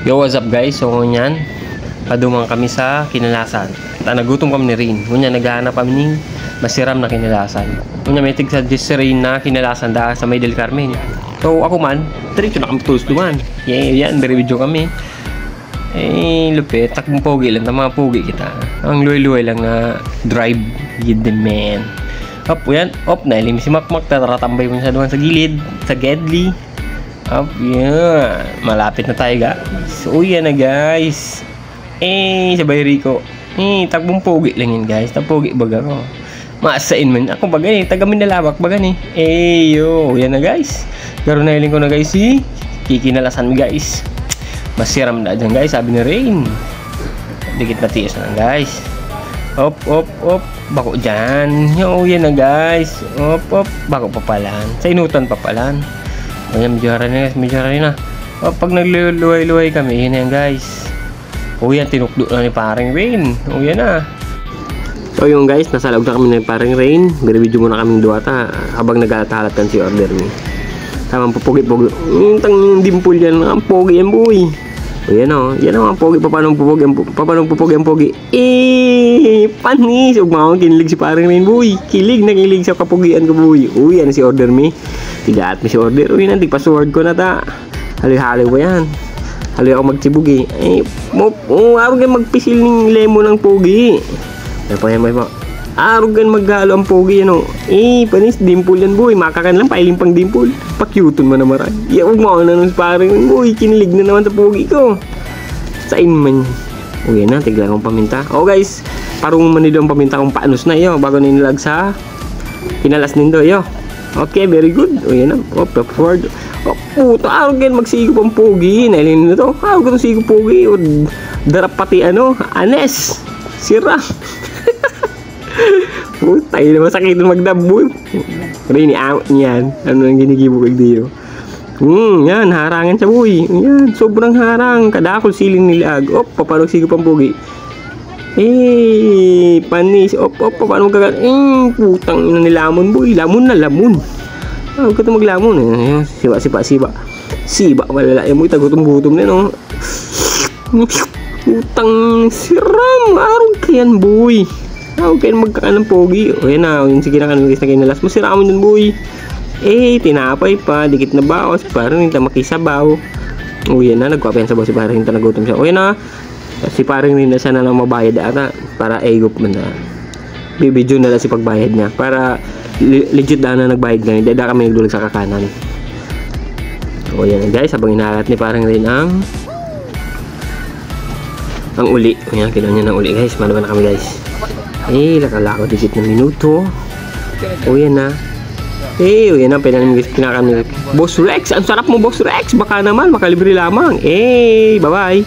Yo, what's up guys? So ngunyan, padumang kami sa kinalasan. Nagutom kami ni Rain. Ngunyan, naghahanap kami ng masiram na kinalasan. Ngunyan, may tig-suggest si Rain na kinalasan da sa May del Carmen. So ako man, diretso na kami tools duman. Yan, video kami. Lupit, takbong pogi lang, mga pogi kita. Ang luway-luway lang na drive, yun din man. Up, yan, up, nailim si Makmak, taratambay mo siya doon sa gilid, sa Gedli. Up, yan, malapit na tayo guys. So yan na guys. Sabay Rico. Takbong pogi lang yun guys, tapogi baga ko. Maasain man, ako baga taga Minalawak baga ni. Yo, yan na guys. Garo na hiling ko na guys, kikinalasan mi guys. Masiram na dyan guys, sabi ni Rain. Dikit na tiis na guys. Op, bako dyan. Yo, yan na guys. Op, bako papalan. Sa inutan papalan. Ayan, medyo harin na. O, pag nagluway-luway kami, yun yan guys. O yan, tinukdo na ni paring Rain. O yan na. So yung guys, nasa loob na kami ni paring Rain. Video muna kaming duwata habang nag-aatalat kan si order ni. Tamang pupugi-pugi. Yung dimple yan, ang pogi yan boy. O yan o, yan ang pogi. Paano pupugi ang pogi? Panis. Huwag mo akong kinilig si paring Rain boy. Kilig na kilig sa kapugian ko boy. O yan si order mi. Tigaat mi si order. Uy, nanti password ko na ta. Haloy-haloy ko yan. Haloy ako magsibugi. Arog yan magpisil ng lemon ng pogi. May pa. Arog yan maghalo ang pogi yan o. Panis, dimple yan boy. Makakan lang, pailing pang dimple. Pakyuton mo na maray. Huwag mo ako na nung sparring. Boy, kinilig na naman sa pogi ko. Sain man. Uy, yan na, tigla akong paminta. Guys, parang manido ang paminta kong paanos na iyo. Bago nilag sa kinalas nindo iyo. Okay, very good. O yan na. Forward. Puto, arog yan magsigop ang pogi. Nailin na to. Arog ka itong sigop pogi. Darap pati anes. Sira. Tayo na masakit na magdabo. Rini out niyan. Ano nang ginigibog diyo. Yan, harangan siya boy. Yan, sobrang harang. Kadakol siling nilag. Paano sigop ang pogi. Panis. Paano magkagal. Putang ina ni lamon boy. Lamon na lamon. Huwag ka ito maglamon Siba malala. Mo itagutom-gutom na no. Putang siram. Arog ka yan boy. Huwag kayo magkakan ng pogi. O yan na. Yung sige na kanagis na kinalas. Masiramon dun boy. Tinapay pa. Dikit na bawas. Parang hindi makisabaw. O yan na. Nagkwapayan sabaw si parang hindi nagutom siya. O yan na. Si parang rin na sana lang mabayad ata para egop man na bibidyo na lang si pagbayad niya para legit na nagbayad na hindi kami nagdulag sa kakanan. O yan guys, habang inalat ni parang rin ang uli. Ayan, kinuha niya ng uli guys. Malaman na kami guys. Lakalako digit na minuto. O yan na. O yan na, pinakamin Boss Rex. Ang sarap mo Boss Rex. Baka naman, makalibre lamang. Bye bye.